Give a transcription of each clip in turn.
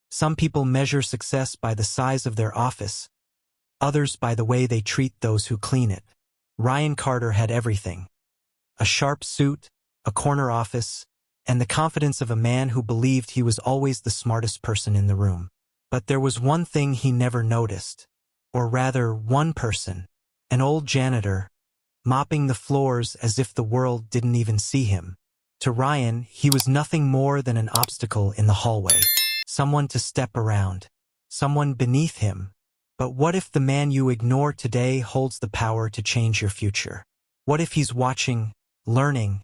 Some people measure success by the size of their office, others by the way they treat those who clean it. Ryan Carter had everything. A sharp suit, a corner office, and the confidence of a man who believed he was always the smartest person in the room. But there was one thing he never noticed. Or rather, one person, an old janitor, mopping the floors as if the world didn't even see him. To Ryan, he was nothing more than an obstacle in the hallway. Someone to step around. Someone beneath him. But what if the man you ignore today holds the power to change your future? What if he's watching, learning,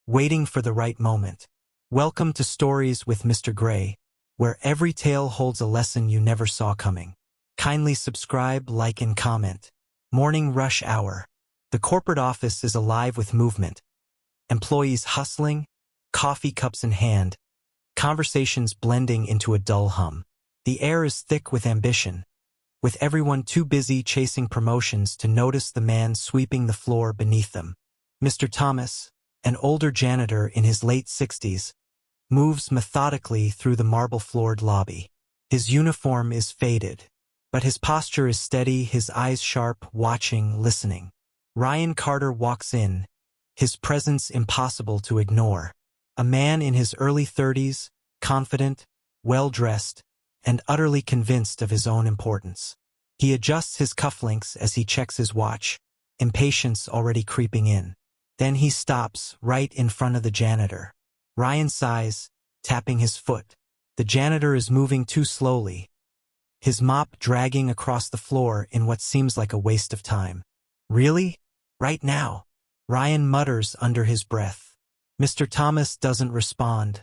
waiting for the right moment? Welcome to Stories with Mr. Gray, where every tale holds a lesson you never saw coming. Kindly subscribe, like, and comment. Morning rush hour. The corporate office is alive with movement. Employees hustling, coffee cups in hand, conversations blending into a dull hum. The air is thick with ambition, with everyone too busy chasing promotions to notice the man sweeping the floor beneath them. Mr. Thomas, an older janitor in his late 60s, moves methodically through the marble-floored lobby. His uniform is faded, but his posture is steady, his eyes sharp, watching, listening. Ryan Carter walks in, his presence impossible to ignore. A man in his early 30s, confident, well-dressed, and utterly convinced of his own importance. He adjusts his cufflinks as he checks his watch, impatience already creeping in. Then he stops right in front of the janitor. Ryan sighs, tapping his foot. The janitor is moving too slowly, his mop dragging across the floor in what seems like a waste of time. Really? Right now? Ryan mutters under his breath. Mr. Thomas doesn't respond,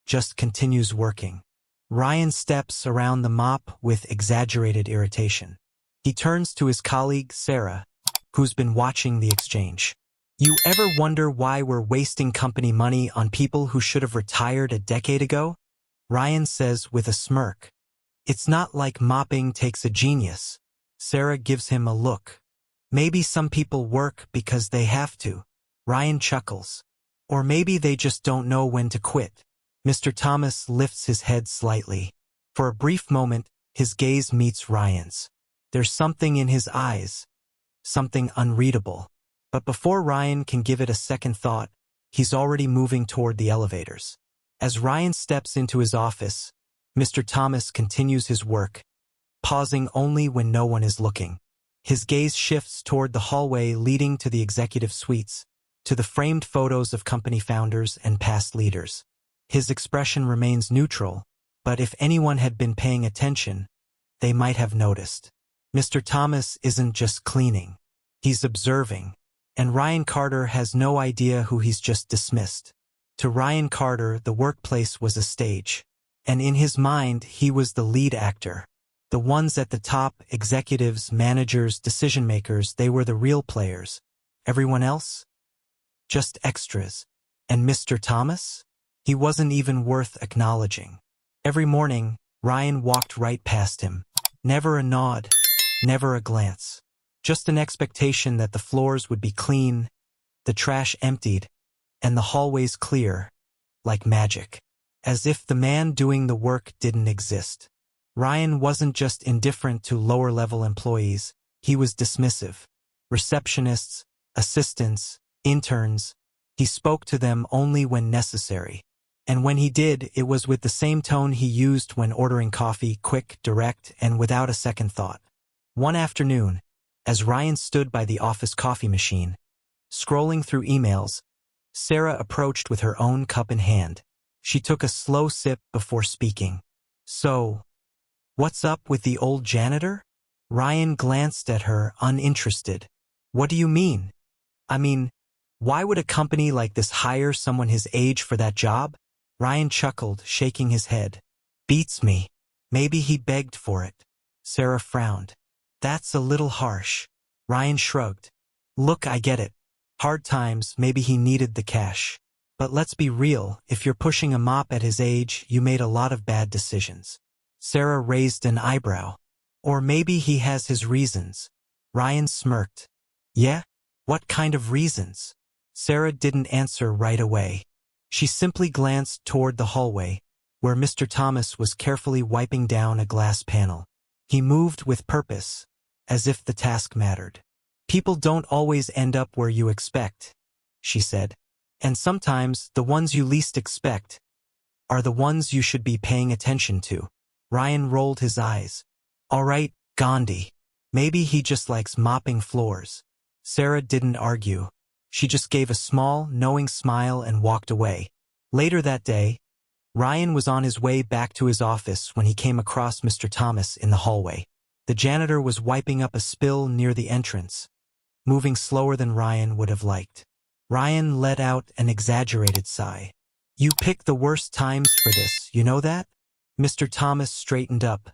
just continues working. Ryan steps around the mop with exaggerated irritation. He turns to his colleague, Sarah, who's been watching the exchange. You ever wonder why we're wasting company money on people who should have retired a decade ago? Ryan says with a smirk. It's not like mopping takes a genius. Sarah gives him a look. Maybe some people work because they have to. Ryan chuckles. Or maybe they just don't know when to quit. Mr. Thomas lifts his head slightly. For a brief moment, his gaze meets Ryan's. There's something in his eyes. Something unreadable. But before Ryan can give it a second thought, he's already moving toward the elevators. As Ryan steps into his office, Mr. Thomas continues his work, pausing only when no one is looking. His gaze shifts toward the hallway leading to the executive suites, to the framed photos of company founders and past leaders. His expression remains neutral, but if anyone had been paying attention, they might have noticed. Mr. Thomas isn't just cleaning. He's observing. And Ryan Carter has no idea who he's just dismissed. To Ryan Carter, the workplace was a stage. And in his mind, he was the lead actor. The ones at the top, executives, managers, decision-makers, they were the real players. Everyone else? Just extras. And Mr. Thomas? He wasn't even worth acknowledging. Every morning, Ryan walked right past him. Never a nod, never a glance. Just an expectation that the floors would be clean, the trash emptied, and the hallways clear, like magic. As if the man doing the work didn't exist. Ryan wasn't just indifferent to lower-level employees, he was dismissive. Receptionists, assistants, interns, he spoke to them only when necessary. And when he did, it was with the same tone he used when ordering coffee, quick, direct, and without a second thought. One afternoon, as Ryan stood by the office coffee machine, scrolling through emails, Sarah approached with her own cup in hand. She took a slow sip before speaking. So, what's up with the old janitor? Ryan glanced at her, uninterested. What do you mean? I mean, why would a company like this hire someone his age for that job? Ryan chuckled, shaking his head. Beats me. Maybe he begged for it. Sarah frowned. That's a little harsh. Ryan shrugged. Look, I get it. Hard times, maybe he needed the cash. But let's be real, if you're pushing a mop at his age, you made a lot of bad decisions. Sarah raised an eyebrow. Or maybe he has his reasons. Ryan smirked. Yeah? What kind of reasons? Sarah didn't answer right away. She simply glanced toward the hallway, where Mr. Thomas was carefully wiping down a glass panel. He moved with purpose, as if the task mattered. "People don't always end up where you expect," she said. "And sometimes the ones you least expect are the ones you should be paying attention to." Ryan rolled his eyes. "All right, Gandhi. Maybe he just likes mopping floors." Sarah didn't argue. She just gave a small, knowing smile and walked away. Later that day, Ryan was on his way back to his office when he came across Mr. Thomas in the hallway. The janitor was wiping up a spill near the entrance, moving slower than Ryan would have liked. Ryan let out an exaggerated sigh. "You pick the worst times for this, you know that?" Mr. Thomas straightened up,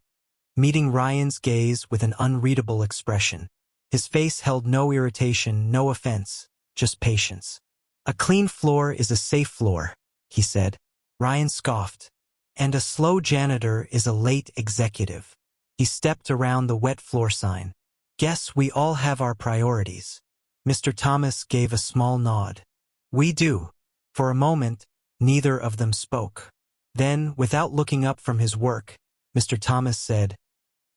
meeting Ryan's gaze with an unreadable expression. His face held no irritation, no offense, just patience. "A clean floor is a safe floor," he said. Ryan scoffed. "And a slow janitor is a late executive." He stepped around the wet floor sign. "Guess we all have our priorities." Mr. Thomas gave a small nod. "We do." For a moment, neither of them spoke. Then, without looking up from his work, Mr. Thomas said,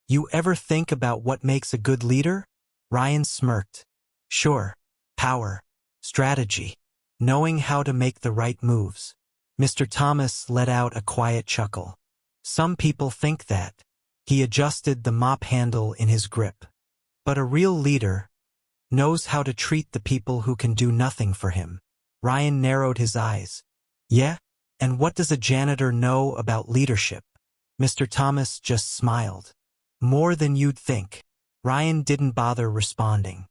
"You ever think about what makes a good leader?" Ryan smirked. "Sure. Power. Strategy. Knowing how to make the right moves." Mr. Thomas let out a quiet chuckle. "Some people think that." He adjusted the mop handle in his grip. "But a real leader knows how to treat the people who can do nothing for him." Ryan narrowed his eyes. "Yeah? And what does a janitor know about leadership?" Mr. Thomas just smiled. "More than you'd think." Ryan didn't bother responding.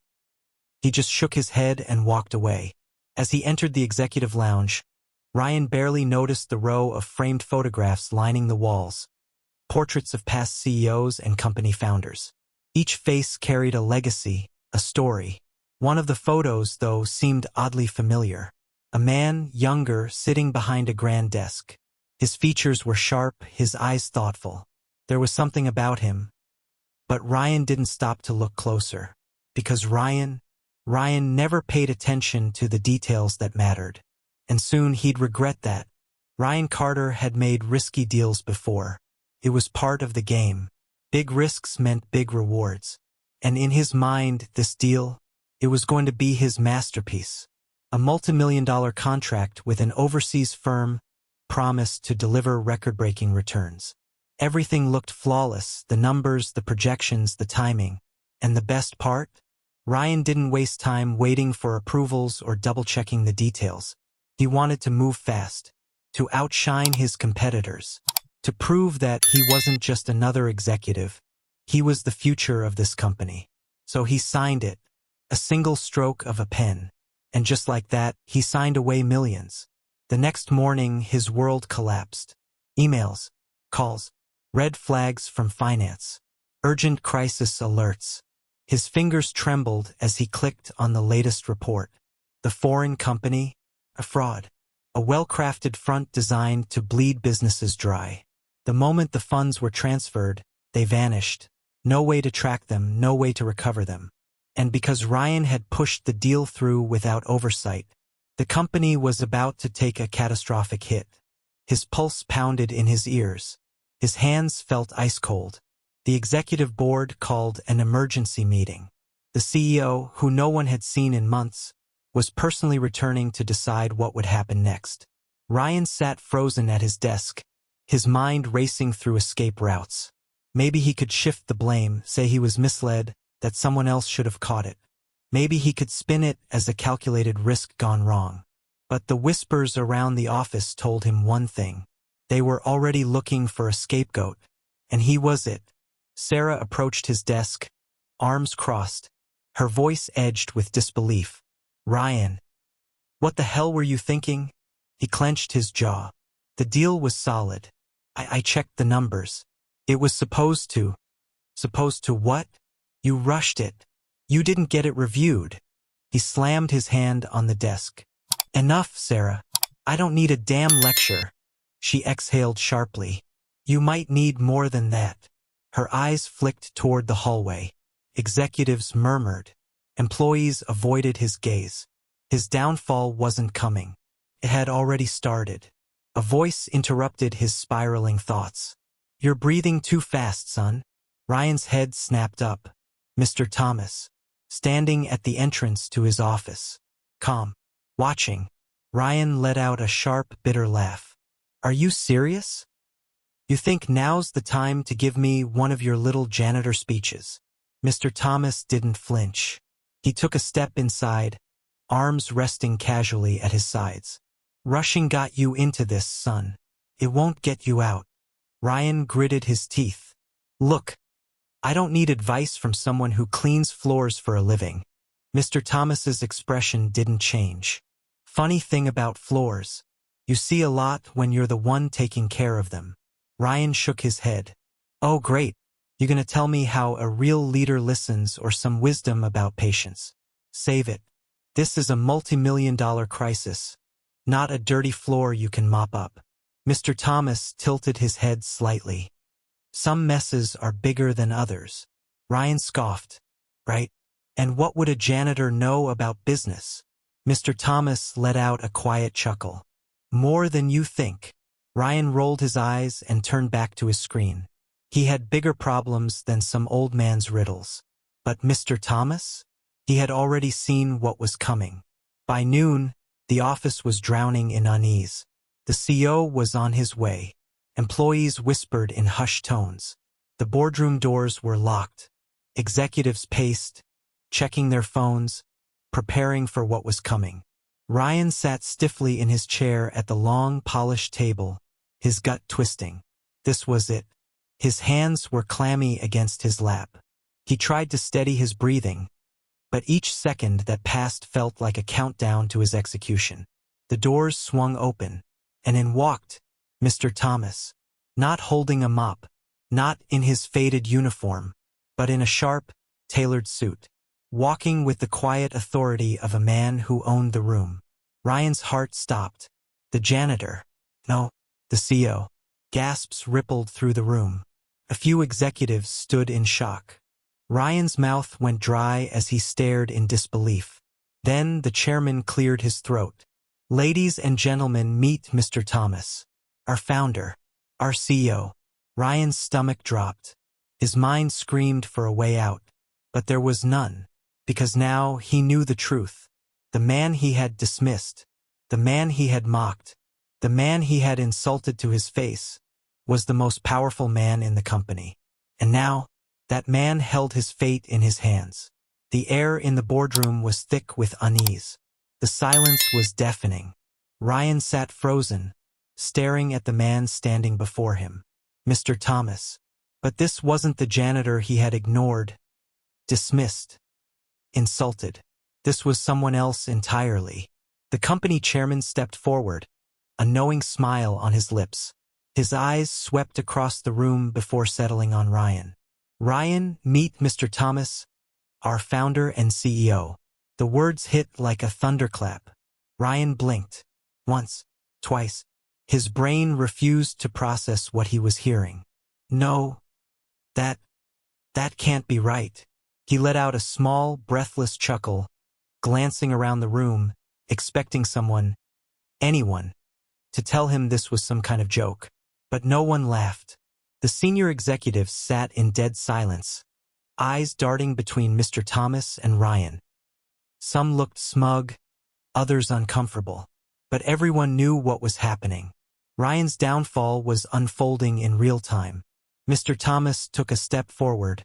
He just shook his head and walked away. As he entered the executive lounge, Ryan barely noticed the row of framed photographs lining the walls, portraits of past CEOs and company founders. Each face carried a legacy, a story. One of the photos, though, seemed oddly familiar. A man, younger, sitting behind a grand desk. His features were sharp, his eyes thoughtful. There was something about him. But Ryan didn't stop to look closer. Because Ryan never paid attention to the details that mattered. And soon he'd regret that. Ryan Carter had made risky deals before. It was part of the game. Big risks meant big rewards. And in his mind, this deal, it was going to be his masterpiece. A multi-million-dollar contract with an overseas firm promised to deliver record-breaking returns. Everything looked flawless, the numbers, the projections, the timing. And the best part? Ryan didn't waste time waiting for approvals or double-checking the details. He wanted to move fast, to outshine his competitors, to prove that he wasn't just another executive. He was the future of this company. So he signed it, a single stroke of a pen. And just like that, he signed away millions. The next morning, his world collapsed. Emails, calls, red flags from finance, urgent crisis alerts. His fingers trembled as he clicked on the latest report. The foreign company, a fraud. A well-crafted front designed to bleed businesses dry. The moment the funds were transferred, they vanished. No way to track them, no way to recover them. And because Ryan had pushed the deal through without oversight, the company was about to take a catastrophic hit. His pulse pounded in his ears. His hands felt ice cold. The executive board called an emergency meeting. The CEO, who no one had seen in months, was personally returning to decide what would happen next. Ryan sat frozen at his desk, his mind racing through escape routes. Maybe he could shift the blame, say he was misled, that someone else should have caught it. Maybe he could spin it as a calculated risk gone wrong. But the whispers around the office told him one thing. They were already looking for a scapegoat, and he was it. Sarah approached his desk, arms crossed, her voice edged with disbelief. "Ryan, what the hell were you thinking?" He clenched his jaw. The deal was solid. I checked the numbers. It was supposed to. Supposed to what? You rushed it. You didn't get it reviewed. He slammed his hand on the desk. Enough, Sarah. I don't need a damn lecture. She exhaled sharply. You might need more than that. Her eyes flicked toward the hallway. Executives murmured. Employees avoided his gaze. His downfall wasn't coming. It had already started. A voice interrupted his spiraling thoughts. "You're breathing too fast, son." Ryan's head snapped up. Mr. Thomas, standing at the entrance to his office, calm, watching. Ryan let out a sharp, bitter laugh. "Are you serious? You think now's the time to give me one of your little janitor speeches?" Mr. Thomas didn't flinch. He took a step inside, arms resting casually at his sides. "Rushing got you into this, son. It won't get you out." Ryan gritted his teeth. "Look, I don't need advice from someone who cleans floors for a living." Mr. Thomas's expression didn't change. "Funny thing about floors, you see a lot when you're the one taking care of them." Ryan shook his head. "Oh great, you gonna tell me how a real leader listens or some wisdom about patience? Save it. This is a multi-million-dollar crisis, not a dirty floor you can mop up." Mr. Thomas tilted his head slightly. "Some messes are bigger than others." Ryan scoffed. "Right? And what would a janitor know about business?" Mr. Thomas let out a quiet chuckle. "More than you think." Ryan rolled his eyes and turned back to his screen. He had bigger problems than some old man's riddles. But Mr. Thomas? He had already seen what was coming. By noon, the office was drowning in unease. The CEO was on his way. Employees whispered in hushed tones. The boardroom doors were locked. Executives paced, checking their phones, preparing for what was coming. Ryan sat stiffly in his chair at the long, polished table, his gut twisting. This was it. His hands were clammy against his lap. He tried to steady his breathing, but each second that passed felt like a countdown to his execution. The doors swung open, and in walked Mr. Thomas, not holding a mop, not in his faded uniform, but in a sharp, tailored suit, walking with the quiet authority of a man who owned the room. Ryan's heart stopped. The janitor, no, the CEO. Gasps rippled through the room. A few executives stood in shock. Ryan's mouth went dry as he stared in disbelief. Then the chairman cleared his throat. "Ladies and gentlemen, meet Mr. Thomas, our founder, our CEO." Ryan's stomach dropped. His mind screamed for a way out, but there was none, because now he knew the truth. The man he had dismissed, the man he had mocked, the man he had insulted to his face, was the most powerful man in the company. And now, that man held his fate in his hands. The air in the boardroom was thick with unease. The silence was deafening. Ryan sat frozen, staring at the man standing before him. Mr. Thomas. But this wasn't the janitor he had ignored, dismissed, insulted. This was someone else entirely. The company chairman stepped forward, a knowing smile on his lips. His eyes swept across the room before settling on Ryan. "Ryan, meet Mr. Thomas, our founder and CEO." The words hit like a thunderclap. Ryan blinked. Once, twice. His brain refused to process what he was hearing. "No, that can't be right." He let out a small, breathless chuckle, glancing around the room, expecting someone, anyone, to tell him this was some kind of joke. But no one laughed. The senior executives sat in dead silence, eyes darting between Mr. Thomas and Ryan. Some looked smug, others uncomfortable. But everyone knew what was happening. Ryan's downfall was unfolding in real time. Mr. Thomas took a step forward,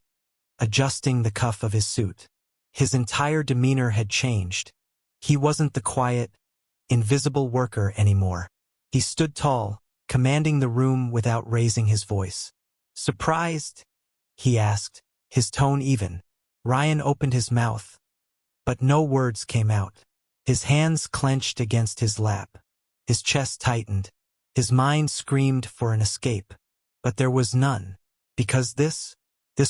adjusting the cuff of his suit. His entire demeanor had changed. He wasn't the quiet, invisible worker anymore. He stood tall, commanding the room without raising his voice. "Surprised?" he asked, his tone even. Ryan opened his mouth, but no words came out. His hands clenched against his lap. His chest tightened. His mind screamed for an escape. But there was none, because this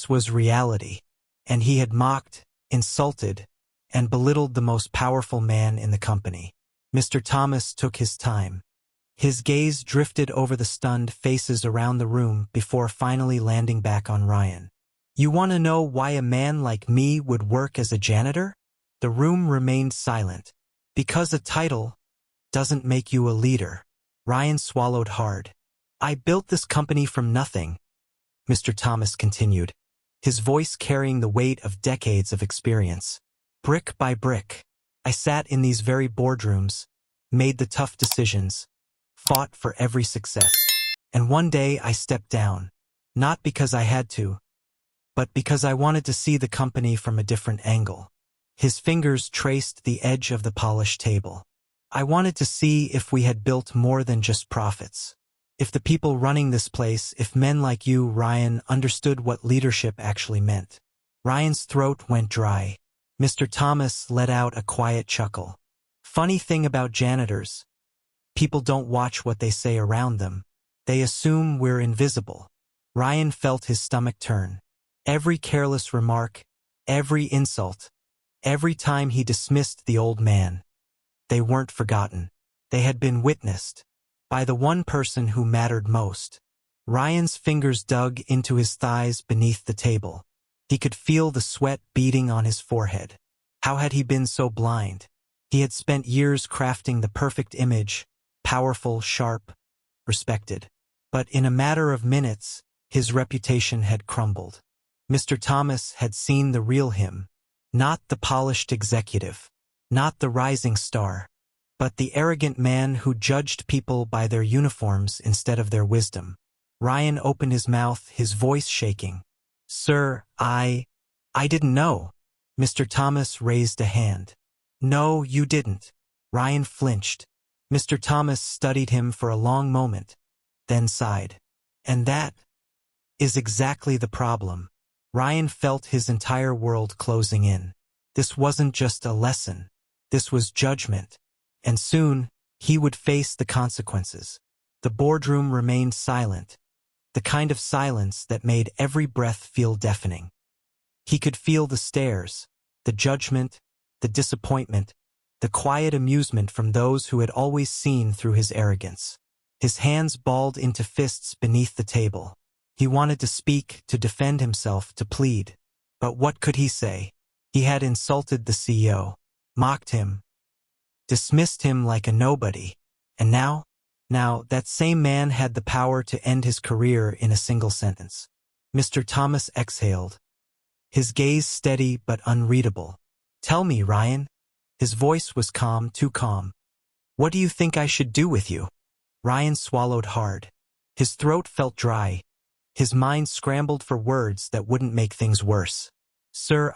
was reality. And he had mocked, insulted, and belittled the most powerful man in the company. Mr. Thomas took his time. His gaze drifted over the stunned faces around the room before finally landing back on Ryan. "You want to know why a man like me would work as a janitor?" The room remained silent. "Because a title doesn't make you a leader." Ryan swallowed hard. I built this company from nothing, Mr. Thomas continued, his voice carrying the weight of decades of experience. Brick by brick, I sat in these very boardrooms, made the tough decisions, fought for every success. And one day I stepped down, not because I had to, but because I wanted to see the company from a different angle. His fingers traced the edge of the polished table. I wanted to see if we had built more than just profits. If the people running this place, if men like you, Ryan, understood what leadership actually meant. Ryan's throat went dry. Mr. Thomas let out a quiet chuckle. Funny thing about janitors. People don't watch what they say around them. They assume we're invisible. Ryan felt his stomach turn. Every careless remark, every insult, every time he dismissed the old man. They weren't forgotten. They had been witnessed by the one person who mattered most. Ryan's fingers dug into his thighs beneath the table. He could feel the sweat beading on his forehead. How had he been so blind? He had spent years crafting the perfect image, powerful, sharp, respected. But in a matter of minutes, his reputation had crumbled. Mr. Thomas had seen the real him, not the polished executive, not the rising star, but the arrogant man who judged people by their uniforms instead of their wisdom. Ryan opened his mouth, his voice shaking. Sir, I didn't know. Mr. Thomas raised a hand. No, you didn't. Ryan flinched. Mr. Thomas studied him for a long moment, then sighed. And that is exactly the problem. Ryan felt his entire world closing in. This wasn't just a lesson. This was judgment. And soon, he would face the consequences. The boardroom remained silent, the kind of silence that made every breath feel deafening. He could feel the stares, the judgment, the disappointment, the quiet amusement from those who had always seen through his arrogance. His hands balled into fists beneath the table. He wanted to speak, to defend himself, to plead. But what could he say? He had insulted the CEO, mocked him, dismissed him like a nobody. And now that same man had the power to end his career in a single sentence. Mr. Thomas exhaled, his gaze steady but unreadable. Tell me, Ryan. His voice was calm, too calm. What do you think I should do with you? Ryan swallowed hard. His throat felt dry. His mind scrambled for words that wouldn't make things worse. Sir,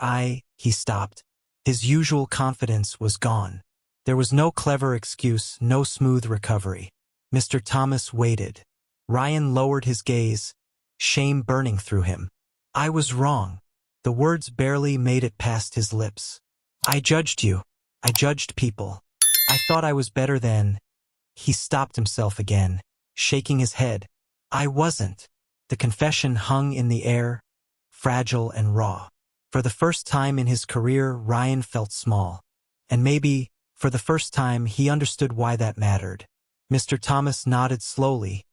he stopped. His usual confidence was gone. There was no clever excuse, no smooth recovery. Mr. Thomas waited. Ryan lowered his gaze, shame burning through him. I was wrong. The words barely made it past his lips. I judged you. I judged people. I thought I was better than... He stopped himself again, shaking his head. I wasn't. The confession hung in the air, fragile and raw. For the first time in his career, Ryan felt small. And maybe, for the first time, he understood why that mattered. Mr. Thomas nodded slowly,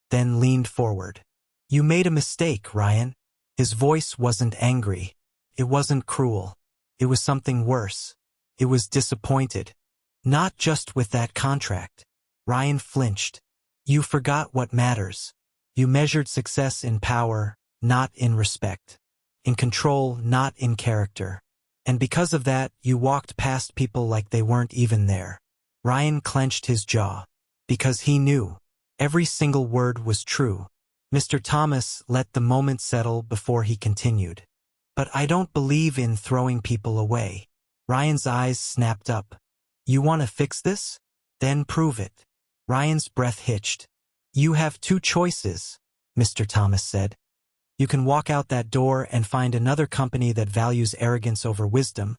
then leaned forward. You made a mistake, Ryan. His voice wasn't angry. It wasn't cruel. It was something worse. It was disappointed. Not just with that contract. Ryan flinched. You forgot what matters. You measured success in power, not in respect. In control, not in character. And because of that, you walked past people like they weren't even there. Ryan clenched his jaw. Because he knew. Every single word was true. Mr. Thomas let the moment settle before he continued. But I don't believe in throwing people away. Ryan's eyes snapped up. You want to fix this? Then prove it. Ryan's breath hitched. You have two choices, Mr. Thomas said. You can walk out that door and find another company that values arrogance over wisdom,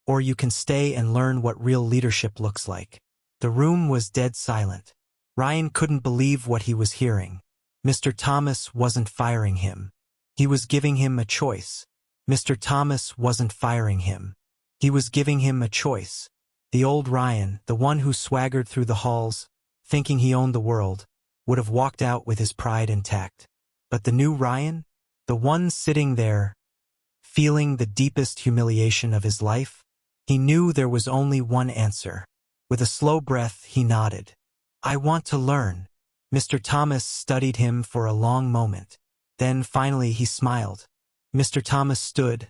or you can stay and learn what real leadership looks like. The room was dead silent. Ryan couldn't believe what he was hearing. Mr. Thomas wasn't firing him. He was giving him a choice. Mr. Thomas wasn't firing him. He was giving him a choice. The old Ryan, the one who swaggered through the halls, thinking he owned the world, would have walked out with his pride intact. But the new Ryan, the one sitting there, feeling the deepest humiliation of his life, he knew there was only one answer. With a slow breath, he nodded. I want to learn. Mr. Thomas studied him for a long moment. Then finally he smiled. Mr. Thomas stood,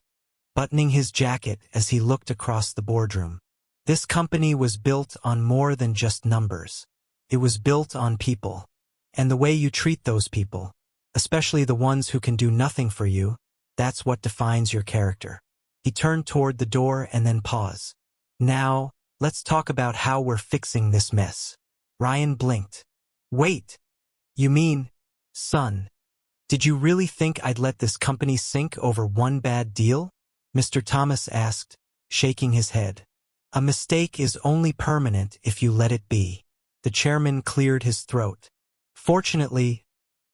buttoning his jacket as he looked across the boardroom. This company was built on more than just numbers. It was built on people. And the way you treat those people, especially the ones who can do nothing for you, that's what defines your character. He turned toward the door and then paused. Now, let's talk about how we're fixing this mess. Ryan blinked. Wait, you mean, son, did you really think I'd let this company sink over one bad deal? Mr. Thomas asked, shaking his head. A mistake is only permanent if you let it be. The chairman cleared his throat. Fortunately,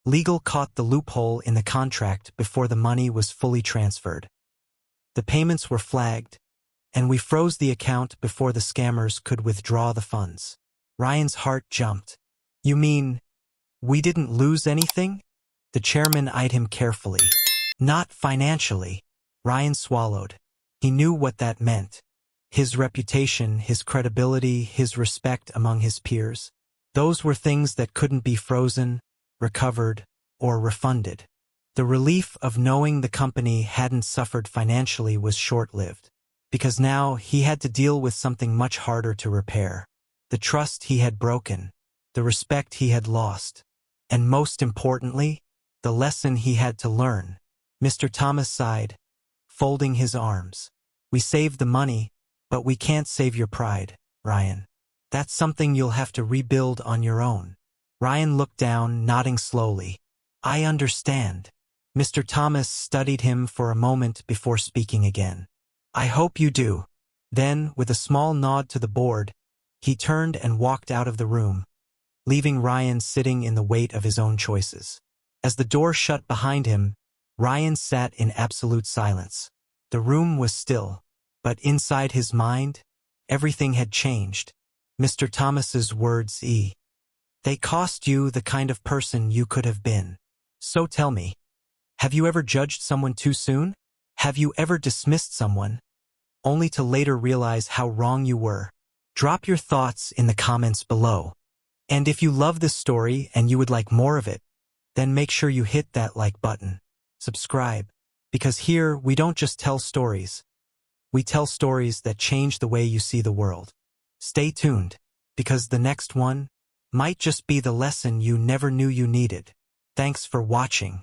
legal caught the loophole in the contract before the money was fully transferred. The payments were flagged, and we froze the account before the scammers could withdraw the funds. Ryan's heart jumped. You mean, we didn't lose anything? The chairman eyed him carefully. Not financially. Ryan swallowed. He knew what that meant. His reputation, his credibility, his respect among his peers. Those were things that couldn't be frozen, recovered, or refunded. The relief of knowing the company hadn't suffered financially was short-lived, because now he had to deal with something much harder to repair. The trust he had broken, the respect he had lost, and most importantly, the lesson he had to learn. Mr. Thomas sighed, folding his arms. We saved the money, but we can't save your pride, Ryan. That's something you'll have to rebuild on your own. Ryan looked down, nodding slowly. I understand. Mr. Thomas studied him for a moment before speaking again. I hope you do. Then, with a small nod to the board, he turned and walked out of the room, leaving Ryan sitting in the weight of his own choices. As the door shut behind him, Ryan sat in absolute silence. The room was still, but inside his mind, everything had changed. Mr. Thomas's words, they cost you the kind of person you could have been. So tell me, have you ever judged someone too soon? Have you ever dismissed someone, only to later realize how wrong you were? Drop your thoughts in the comments below. And if you love this story and you would like more of it, then make sure you hit that like button. Subscribe, because here we don't just tell stories. We tell stories that change the way you see the world. Stay tuned, because the next one might just be the lesson you never knew you needed. Thanks for watching.